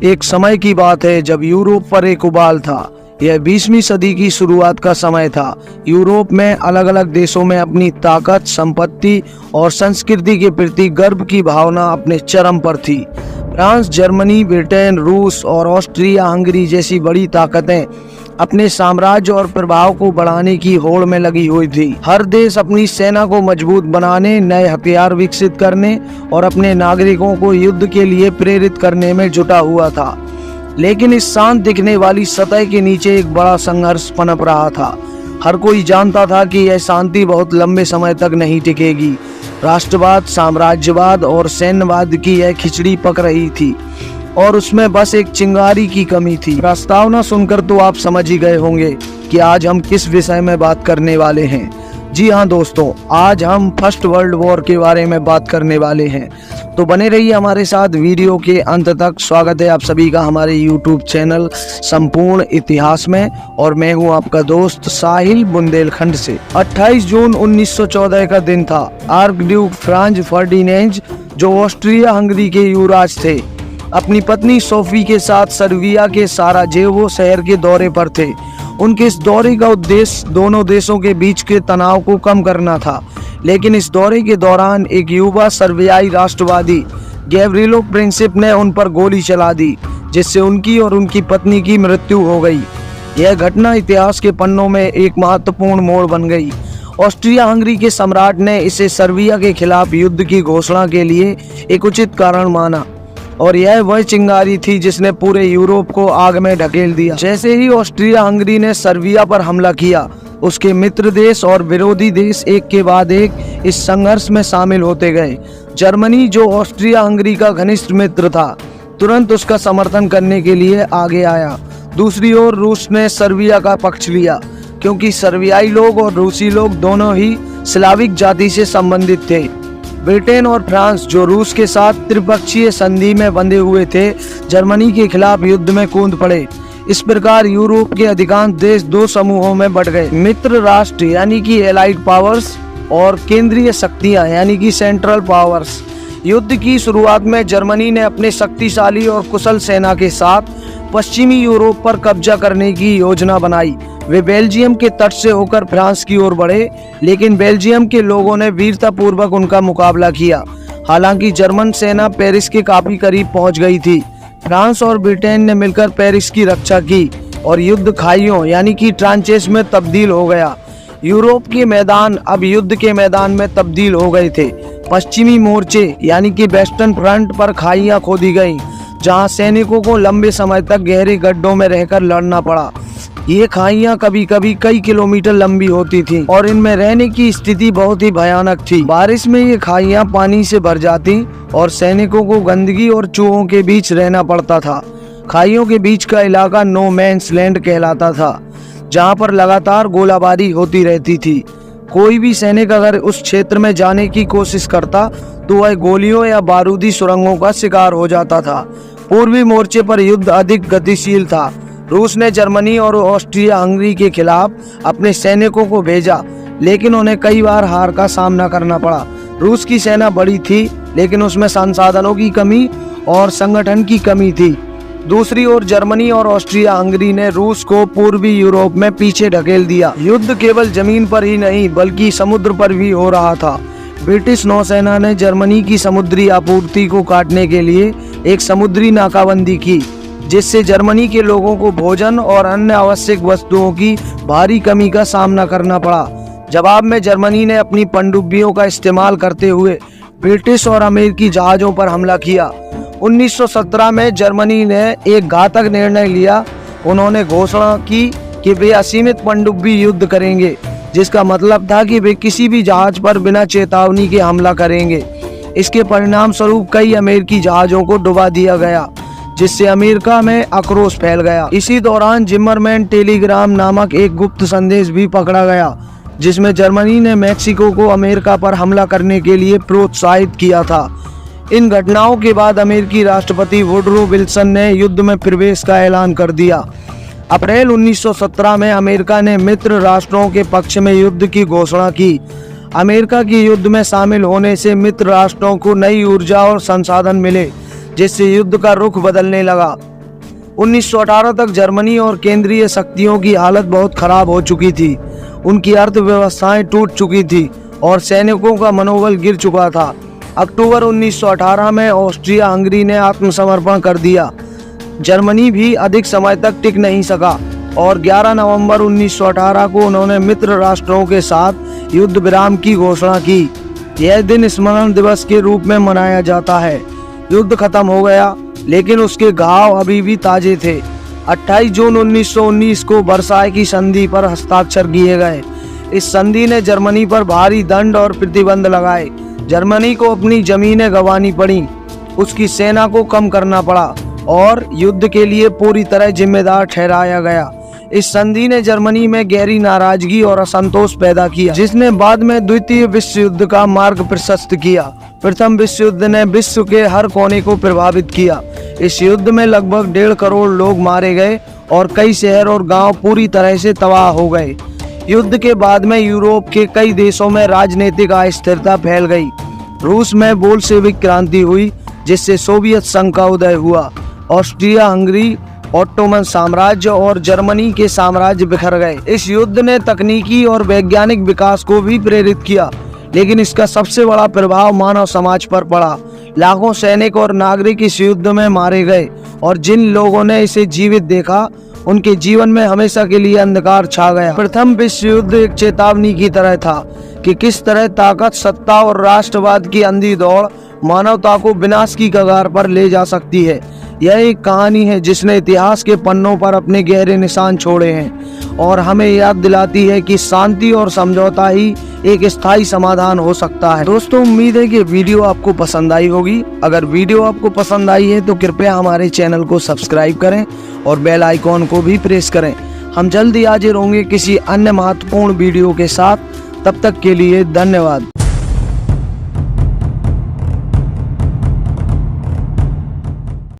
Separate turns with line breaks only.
एक समय की बात है जब यूरोप पर एक उबाल था। यह 20वीं सदी की शुरुआत का समय था। यूरोप में अलग अलग देशों में अपनी ताकत, संपत्ति और संस्कृति के प्रति गर्व की भावना अपने चरम पर थी। फ्रांस, जर्मनी, ब्रिटेन, रूस और ऑस्ट्रिया हंगरी जैसी बड़ी ताकतें अपने साम्राज्य और प्रभाव को बढ़ाने की होड़ में लगी हुई थी। हर देश अपनी सेना को मजबूत बनाने, नए हथियार विकसित करने और अपने नागरिकों को युद्ध के लिए प्रेरित करने में जुटा हुआ था। लेकिन इस शांत दिखने वाली सतह के नीचे एक बड़ा संघर्ष पनप रहा था। हर कोई जानता था कि यह शांति बहुत लंबे समय तक नहीं टिकेगी। राष्ट्रवाद, साम्राज्यवाद और सैन्यवाद की यह खिचड़ी पक रही थी और उसमें बस एक चिंगारी की कमी थी। प्रस्तावना सुनकर तो आप समझ ही गए होंगे कि आज हम किस विषय में बात करने वाले हैं। जी हाँ दोस्तों, आज हम फर्स्ट वर्ल्ड वॉर के बारे में बात करने वाले हैं। तो बने रहिए हमारे साथ वीडियो के अंत तक। स्वागत है आप सभी का हमारे YouTube चैनल संपूर्ण इतिहास में, और मैं हूँ आपका दोस्त साहिल बुंदेलखंड से। 28 जून 1914 का दिन था। आर्कड्यूक फ्रांज फर्डिनेंड, जो ऑस्ट्रिया हंगरी के युवराज थे, अपनी पत्नी सोफी के साथ सर्बिया के साराजेवो शहर के दौरे पर थे। उनके इस दौरे का उद्देश्य दोनों देशों के बीच के तनाव को कम करना था। लेकिन इस दौरे के दौरान एक युवा सर्बियाई राष्ट्रवादी गैव्रिलो प्रिंसिप ने उन पर गोली चला दी, जिससे उनकी और उनकी पत्नी की मृत्यु हो गई। यह घटना इतिहास के पन्नों में एक महत्वपूर्ण मोड़ बन गई। ऑस्ट्रिया हंगरी के सम्राट ने इसे सर्बिया के खिलाफ युद्ध की घोषणा के लिए एक उचित कारण माना, और यह वह चिंगारी थी जिसने पूरे यूरोप को आग में ढकेल दिया। जैसे ही ऑस्ट्रिया हंगरी ने सर्बिया पर हमला किया, उसके मित्र देश और विरोधी देश एक के बाद एक इस संघर्ष में शामिल होते गए। जर्मनी, जो ऑस्ट्रिया हंगरी का घनिष्ठ मित्र था, तुरंत उसका समर्थन करने के लिए आगे आया। दूसरी ओर रूस ने सर्बिया का पक्ष लिया, क्योंकि सर्बियाई लोग और रूसी लोग दोनों ही स्लाविक जाति से संबंधित थे। ब्रिटेन और फ्रांस, जो रूस के साथ त्रिपक्षीय संधि में बंधे हुए थे, जर्मनी के खिलाफ युद्ध में कूद पड़े। इस प्रकार यूरोप के अधिकांश देश दो समूहों में बंट गए। मित्र राष्ट्र यानी कि एलाइड पावर्स और केंद्रीय शक्तियां यानी कि सेंट्रल पावर्स। युद्ध की शुरुआत में जर्मनी ने अपने शक्तिशाली और कुशल सेना के साथ पश्चिमी यूरोप पर कब्जा करने की योजना बनाई। वे बेल्जियम के तट से होकर फ्रांस की ओर बढ़े, लेकिन बेल्जियम के लोगों ने वीरतापूर्वक उनका मुकाबला किया। हालांकि जर्मन सेना पेरिस के काफी करीब पहुंच गई थी। फ्रांस और ब्रिटेन ने मिलकर पेरिस की रक्षा की और युद्ध खाइयों यानी कि ट्रांचेस में तब्दील हो गया। यूरोप के मैदान अब युद्ध के मैदान में तब्दील हो गए थे। पश्चिमी मोर्चे यानी कि वेस्टर्न फ्रंट पर खाइयां खोदी गईं, जहां सैनिकों को लंबे समय तक गहरे गड्ढों में रहकर लड़ना पड़ा। ये खाइयां कभी कभी कई किलोमीटर लंबी होती थीं और इनमें रहने की स्थिति बहुत ही भयानक थी। बारिश में ये खाइयां पानी से भर जाती और सैनिकों को गंदगी और चूहों के बीच रहना पड़ता था। खाइयों के बीच का इलाका नो मैंस लैंड कहलाता था, जहां पर लगातार गोलाबारी होती रहती थी। कोई भी सैनिक अगर उस क्षेत्र में जाने की कोशिश करता तो वह गोलियों या बारूदी सुरंगों का शिकार हो जाता था। पूर्वी मोर्चे पर युद्ध अधिक गतिशील था। रूस ने जर्मनी और ऑस्ट्रिया हंगरी के खिलाफ अपने सैनिकों को भेजा, लेकिन उन्हें कई बार हार का सामना करना पड़ा। रूस की सेना बड़ी थी, लेकिन उसमें संसाधनों की कमी और संगठन की कमी थी। दूसरी ओर जर्मनी और ऑस्ट्रिया हंगरी ने रूस को पूर्वी यूरोप में पीछे ढकेल दिया। युद्ध केवल जमीन पर ही नहीं बल्कि समुद्र पर भी हो रहा था। ब्रिटिश नौसेना ने जर्मनी की समुद्री आपूर्ति को काटने के लिए एक समुद्री नाकाबंदी की, जिससे जर्मनी के लोगों को भोजन और अन्य आवश्यक वस्तुओं की भारी कमी का सामना करना पड़ा। जवाब में जर्मनी ने अपनी पनडुब्बियों का इस्तेमाल करते हुए ब्रिटिश और अमेरिकी जहाज़ों पर हमला किया। 1917 में जर्मनी ने एक घातक निर्णय लिया। उन्होंने घोषणा की कि वे असीमित पनडुब्बी युद्ध करेंगे, जिसका मतलब था कि वे किसी भी जहाज पर बिना चेतावनी के हमला करेंगे। इसके परिणाम स्वरूप कई अमेरिकी जहाज़ों को डुबा दिया गया, जिससे अमेरिका में आक्रोश फैल गया। इसी दौरान जिमरमैन टेलीग्राम नामक एक गुप्त संदेश भी पकड़ा गया, जिसमें जर्मनी ने मैक्सिको को अमेरिका पर हमला करने के लिए प्रोत्साहित किया था। इन घटनाओं के बाद अमेरिकी राष्ट्रपति वुडरो विल्सन ने युद्ध में प्रवेश का ऐलान कर दिया। अप्रैल 1917 में अमेरिका ने मित्र राष्ट्रों के पक्ष में युद्ध की घोषणा की। अमेरिका की युद्ध में शामिल होने से मित्र राष्ट्रों को नई ऊर्जा और संसाधन मिले, जिससे युद्ध का रुख बदलने लगा। 1918 तक जर्मनी और केंद्रीय शक्तियों की हालत बहुत खराब हो चुकी थी। उनकी अर्थव्यवस्थाएं टूट चुकी थी और सैनिकों का मनोबल गिर चुका था। अक्टूबर 1918 में ऑस्ट्रिया हंगरी ने आत्मसमर्पण कर दिया। जर्मनी भी अधिक समय तक टिक नहीं सका और 11 नवंबर 1918 को उन्होंने मित्र राष्ट्रों के साथ युद्ध विराम की घोषणा की। यह दिन स्मरण दिवस के रूप में मनाया जाता है। युद्ध खत्म हो गया, लेकिन उसके घाव अभी भी ताजे थे। 28 जून 1919 को वर्साय की संधि पर हस्ताक्षर किए गए। इस संधि ने जर्मनी पर भारी दंड और प्रतिबंध लगाए। जर्मनी को अपनी जमीनें गंवानी पड़ी, उसकी सेना को कम करना पड़ा और युद्ध के लिए पूरी तरह जिम्मेदार ठहराया गया। इस संधि ने जर्मनी में गहरी नाराजगी और असंतोष पैदा किया, जिसने बाद में द्वितीय विश्व युद्ध का मार्ग प्रशस्त किया। प्रथम विश्व युद्ध ने विश्व के हर कोने को प्रभावित किया। इस युद्ध में लगभग 1.5 करोड़ लोग मारे गए और कई शहर और गांव पूरी तरह से तबाह हो गए। युद्ध के बाद में यूरोप के कई देशों में राजनीतिक अस्थिरता फैल गई। रूस में बोल्शेविक क्रांति हुई, जिससे सोवियत संघ का उदय हुआ। ऑस्ट्रिया हंगरी, ऑटोमन साम्राज्य और जर्मनी के साम्राज्य बिखर गए। इस युद्ध ने तकनीकी और वैज्ञानिक विकास को भी प्रेरित किया, लेकिन इसका सबसे बड़ा प्रभाव मानव समाज पर पड़ा। लाखों सैनिक और नागरिक इस युद्ध में मारे गए और जिन लोगों ने इसे जीवित देखा, उनके जीवन में हमेशा के लिए अंधकार छा गया। प्रथम विश्व युद्ध एक चेतावनी की तरह था कि किस तरह ताकत, सत्ता और राष्ट्रवाद की अंधी दौड़ मानवता को विनाश की कगार पर ले जा सकती है। यह एक कहानी है जिसने इतिहास के पन्नों पर अपने गहरे निशान छोड़े हैं और हमें याद दिलाती है कि शांति और समझौता ही एक स्थायी समाधान हो सकता है। दोस्तों, उम्मीद है कि वीडियो आपको पसंद आई होगी। अगर वीडियो आपको पसंद आई है तो कृपया हमारे चैनल को सब्सक्राइब करें और बेल आइकॉन को भी प्रेस करें। हम जल्दी हाजिर होंगे किसी अन्य महत्वपूर्ण वीडियो के साथ। तब तक के लिए धन्यवाद।